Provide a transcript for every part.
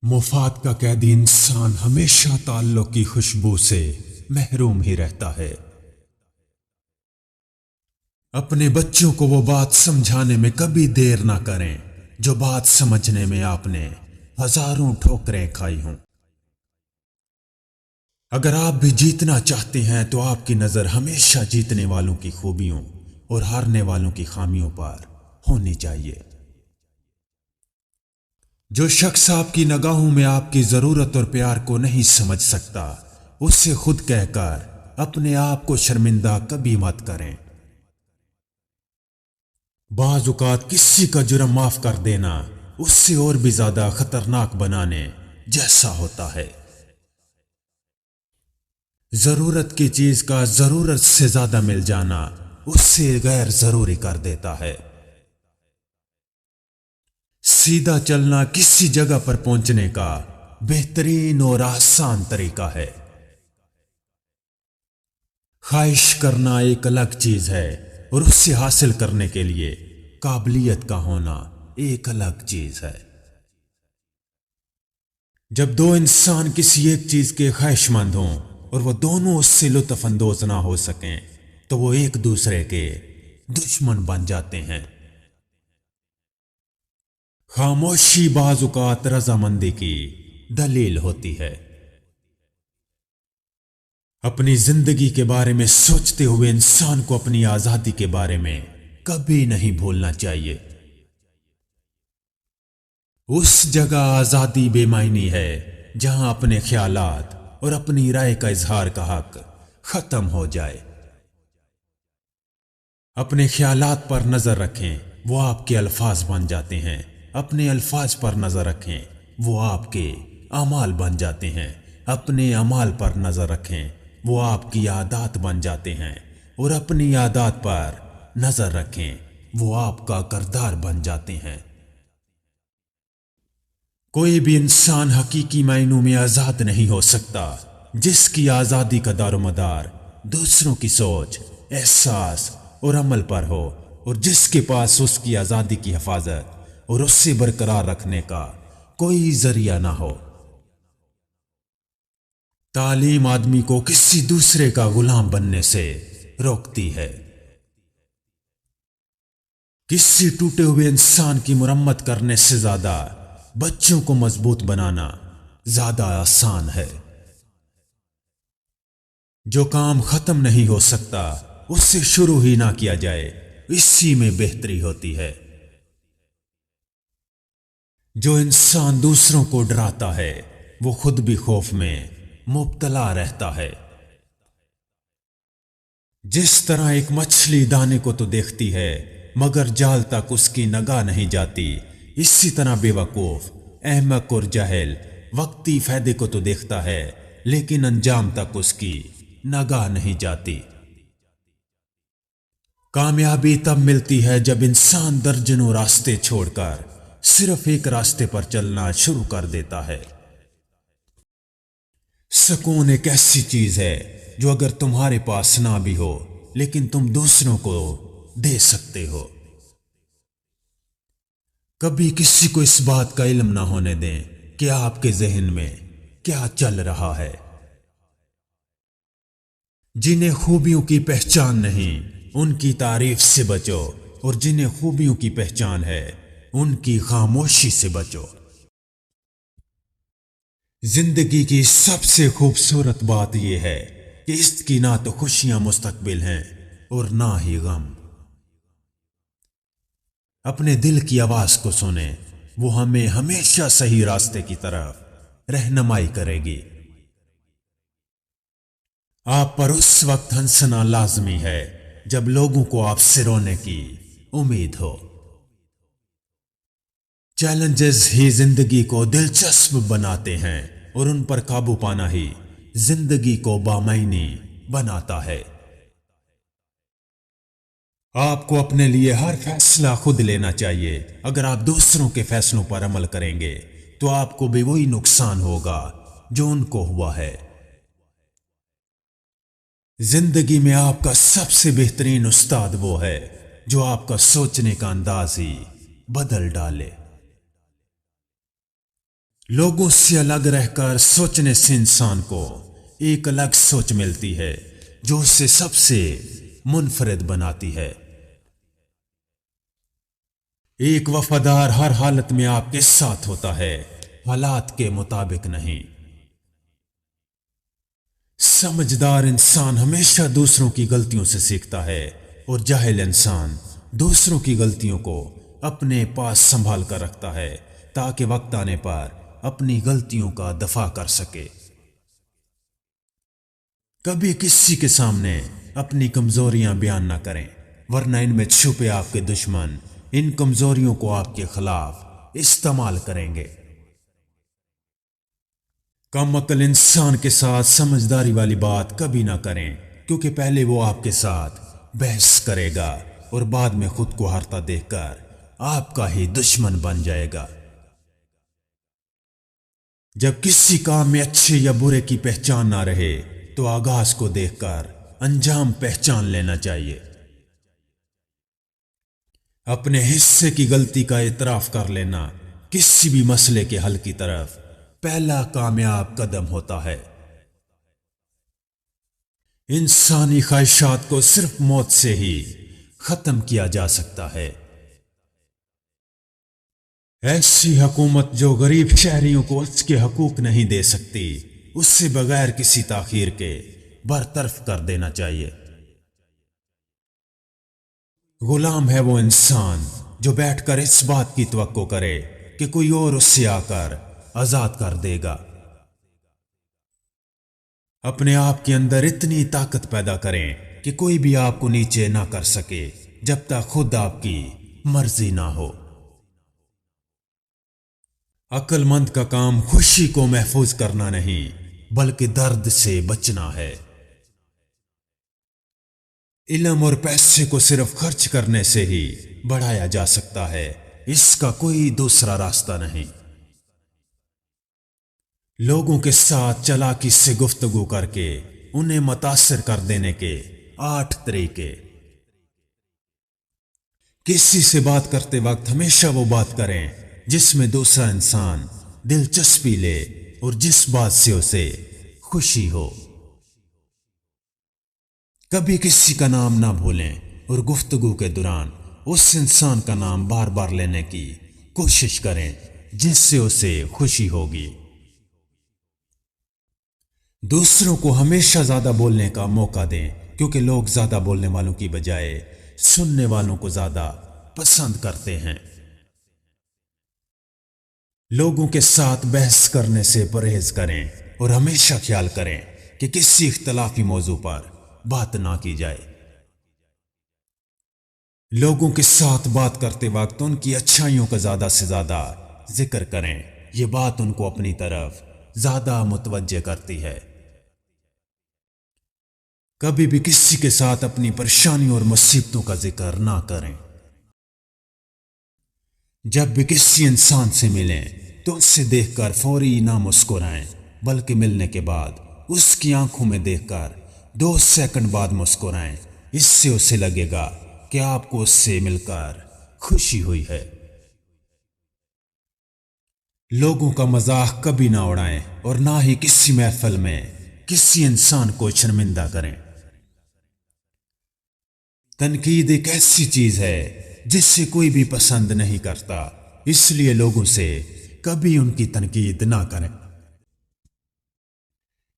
مفاد کا قیدی انسان ہمیشہ تعلق کی خوشبو سے محروم ہی رہتا ہے۔ اپنے بچوں کو وہ بات سمجھانے میں کبھی دیر نہ کریں جو بات سمجھنے میں آپ نے ہزاروں ٹھوکریں کھائی ہوں۔ اگر آپ بھی جیتنا چاہتے ہیں تو آپ کی نظر ہمیشہ جیتنے والوں کی خوبیوں اور ہارنے والوں کی خامیوں پر ہونی چاہیے۔ جو شخص آپ کی نگاہوں میں آپ کی ضرورت اور پیار کو نہیں سمجھ سکتا، اس سے خود کہہ کر اپنے آپ کو شرمندہ کبھی مت کریں۔ بعض اوقات کسی کا جرم معاف کر دینا اس سے اور بھی زیادہ خطرناک بنانے جیسا ہوتا ہے۔ ضرورت کی چیز کا ضرورت سے زیادہ مل جانا اس سے غیر ضروری کر دیتا ہے۔ سیدھا چلنا کسی جگہ پر پہنچنے کا بہترین اور آسان طریقہ ہے۔ خواہش کرنا ایک الگ چیز ہے اور اس سے حاصل کرنے کے لیے قابلیت کا ہونا ایک الگ چیز ہے۔ جب دو انسان کسی ایک چیز کے خواہش مند ہوں اور وہ دونوں اس سے لطف اندوز نہ ہو سکیں تو وہ ایک دوسرے کے دشمن بن جاتے ہیں۔ خاموشی بعض اوقات رضامندی کی دلیل ہوتی ہے۔ اپنی زندگی کے بارے میں سوچتے ہوئے انسان کو اپنی آزادی کے بارے میں کبھی نہیں بھولنا چاہیے۔ اس جگہ آزادی بے معنی ہے جہاں اپنے خیالات اور اپنی رائے کا اظہار کا حق ختم ہو جائے۔ اپنے خیالات پر نظر رکھیں، وہ آپ کے الفاظ بن جاتے ہیں۔ اپنے الفاظ پر نظر رکھیں، وہ آپ کے اعمال بن جاتے ہیں۔ اپنے اعمال پر نظر رکھیں، وہ آپ کی عادات بن جاتے ہیں، اور اپنی عادات پر نظر رکھیں، وہ آپ کا کردار بن جاتے ہیں۔ کوئی بھی انسان حقیقی معنوں میں آزاد نہیں ہو سکتا جس کی آزادی کا دار و مدار دوسروں کی سوچ، احساس اور عمل پر ہو، اور جس کے پاس اس کی آزادی کی حفاظت اور اس سے برقرار رکھنے کا کوئی ذریعہ نہ ہو۔ تعلیم آدمی کو کسی دوسرے کا غلام بننے سے روکتی ہے۔ کسی ٹوٹے ہوئے انسان کی مرمت کرنے سے زیادہ بچوں کو مضبوط بنانا زیادہ آسان ہے۔ جو کام ختم نہیں ہو سکتا اس سے شروع ہی نہ کیا جائے، اسی میں بہتری ہوتی ہے۔ جو انسان دوسروں کو ڈراتا ہے وہ خود بھی خوف میں مبتلا رہتا ہے۔ جس طرح ایک مچھلی دانے کو تو دیکھتی ہے مگر جال تک اس کی نگاہ نہیں جاتی، اسی طرح بے وقوف، احمق اور جاہل وقتی فائدے کو تو دیکھتا ہے لیکن انجام تک اس کی نگاہ نہیں جاتی۔ کامیابی تب ملتی ہے جب انسان درجنوں راستے چھوڑ کر صرف ایک راستے پر چلنا شروع کر دیتا ہے۔ سکون ایک ایسی چیز ہے جو اگر تمہارے پاس نہ بھی ہو لیکن تم دوسروں کو دے سکتے ہو۔ کبھی کسی کو اس بات کا علم نہ ہونے دیں کہ آپ کے ذہن میں کیا چل رہا ہے۔ جنہیں خوبیوں کی پہچان نہیں ان کی تعریف سے بچو، اور جنہیں خوبیوں کی پہچان ہے ان کی خاموشی سے بچو۔ زندگی کی سب سے خوبصورت بات یہ ہے کہ اس کی نہ تو خوشیاں مستقبل ہیں اور نہ ہی غم۔ اپنے دل کی آواز کو سنیں، وہ ہمیں ہمیشہ صحیح راستے کی طرف رہنمائی کرے گی۔ آپ پر اس وقت ہنسنا لازمی ہے جب لوگوں کو آپ سے رونے کی امید ہو۔ چیلنجز ہی زندگی کو دلچسپ بناتے ہیں اور ان پر قابو پانا ہی زندگی کو بامعنی بناتا ہے۔ آپ کو اپنے لیے ہر فیصلہ خود لینا چاہیے۔ اگر آپ دوسروں کے فیصلوں پر عمل کریں گے تو آپ کو بھی وہی نقصان ہوگا جو ان کو ہوا ہے۔ زندگی میں آپ کا سب سے بہترین استاد وہ ہے جو آپ کا سوچنے کا انداز ہی بدل ڈالے۔ لوگوں سے الگ رہ کر سوچنے سے انسان کو ایک الگ سوچ ملتی ہے جو اسے سب سے منفرد بناتی ہے۔ ایک وفادار ہر حالت میں آپ کے ساتھ ہوتا ہے، حالات کے مطابق نہیں۔ سمجھدار انسان ہمیشہ دوسروں کی غلطیوں سے سیکھتا ہے اور جاہل انسان دوسروں کی غلطیوں کو اپنے پاس سنبھال کر رکھتا ہے تاکہ وقت آنے پر اپنی غلطیوں کا دفاع کر سکے۔ کبھی کسی کے سامنے اپنی کمزوریاں بیان نہ کریں، ورنہ ان میں چھپے آپ کے دشمن ان کمزوریوں کو آپ کے خلاف استعمال کریں گے۔ کم عقل انسان کے ساتھ سمجھداری والی بات کبھی نہ کریں، کیونکہ پہلے وہ آپ کے ساتھ بحث کرے گا اور بعد میں خود کو ہارتا دیکھ کر آپ کا ہی دشمن بن جائے گا۔ جب کسی کام میں اچھے یا برے کی پہچان نہ رہے تو آغاز کو دیکھ کر انجام پہچان لینا چاہیے۔ اپنے حصے کی غلطی کا اعتراف کر لینا کسی بھی مسئلے کے حل کی طرف پہلا کامیاب قدم ہوتا ہے۔ انسانی خواہشات کو صرف موت سے ہی ختم کیا جا سکتا ہے۔ ایسی حکومت جو غریب شہریوں کو اس کے حقوق نہیں دے سکتی، اس سے بغیر کسی تاخیر کے برطرف کر دینا چاہیے۔ غلام ہے وہ انسان جو بیٹھ کر اس بات کی توقع کرے کہ کوئی اور اس سے آ کر آزاد کر دے گا۔ اپنے آپ کے اندر اتنی طاقت پیدا کریں کہ کوئی بھی آپ کو نیچے نہ کر سکے جب تک خود آپ کی مرضی نہ ہو۔ عقل مند کا کام خوشی کو محفوظ کرنا نہیں بلکہ درد سے بچنا ہے۔ علم اور پیسے کو صرف خرچ کرنے سے ہی بڑھایا جا سکتا ہے، اس کا کوئی دوسرا راستہ نہیں۔ لوگوں کے ساتھ چالاکی سے گفتگو کر کے انہیں متاثر کر دینے کے 8 طریقے۔ کسی سے بات کرتے وقت ہمیشہ وہ بات کریں جس میں دوسرا انسان دلچسپی لے اور جس بات سے اسے خوشی ہو۔ کبھی کسی کا نام نہ بھولیں اور گفتگو کے دوران اس انسان کا نام بار بار لینے کی کوشش کریں جس سے اسے خوشی ہوگی۔ دوسروں کو ہمیشہ زیادہ بولنے کا موقع دیں، کیونکہ لوگ زیادہ بولنے والوں کی بجائے سننے والوں کو زیادہ پسند کرتے ہیں۔ لوگوں کے ساتھ بحث کرنے سے پرہیز کریں اور ہمیشہ خیال کریں کہ کسی اختلافی موضوع پر بات نہ کی جائے۔ لوگوں کے ساتھ بات کرتے وقت ان کی اچھائیوں کا زیادہ سے زیادہ ذکر کریں، یہ بات ان کو اپنی طرف زیادہ متوجہ کرتی ہے۔ کبھی بھی کسی کے ساتھ اپنی پریشانیوں اور مصیبتوں کا ذکر نہ کریں۔ جب بھی کسی انسان سے ملیں تو اس سے دیکھ کر فوری نہ مسکرائیں، بلکہ ملنے کے بعد اس کی آنکھوں میں دیکھ کر 2 سیکنڈ بعد مسکرائیں، اس سے اسے لگے گا کہ آپ کو اس سے مل کر خوشی ہوئی ہے۔ لوگوں کا مذاق کبھی نہ اڑائیں اور نہ ہی کسی محفل میں کسی انسان کو شرمندہ کریں۔ تنقید ایک ایسی چیز ہے جس سے کوئی بھی پسند نہیں کرتا، اس لیے لوگوں سے کبھی ان کی تنقید نہ کریں۔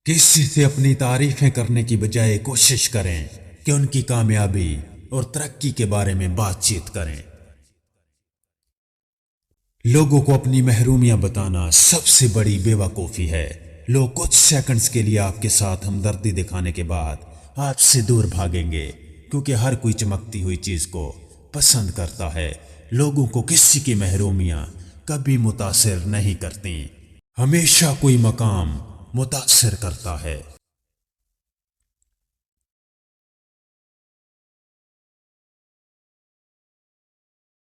کسی سے اپنی تعریفیں کرنے کی بجائے کوشش کریں کہ ان کی کامیابی اور ترقی کے بارے میں بات چیت کریں۔ لوگوں کو اپنی محرومیاں بتانا سب سے بڑی بے وقوفی ہے۔ لوگ کچھ سیکنڈز کے لیے آپ کے ساتھ ہمدردی دکھانے کے بعد آپ سے دور بھاگیں گے، کیونکہ ہر کوئی چمکتی ہوئی چیز کو پسند کرتا ہے۔ لوگوں کو کسی کی محرومیاں کبھی متاثر نہیں کرتی، ہمیشہ کوئی مقام متاثر کرتا ہے۔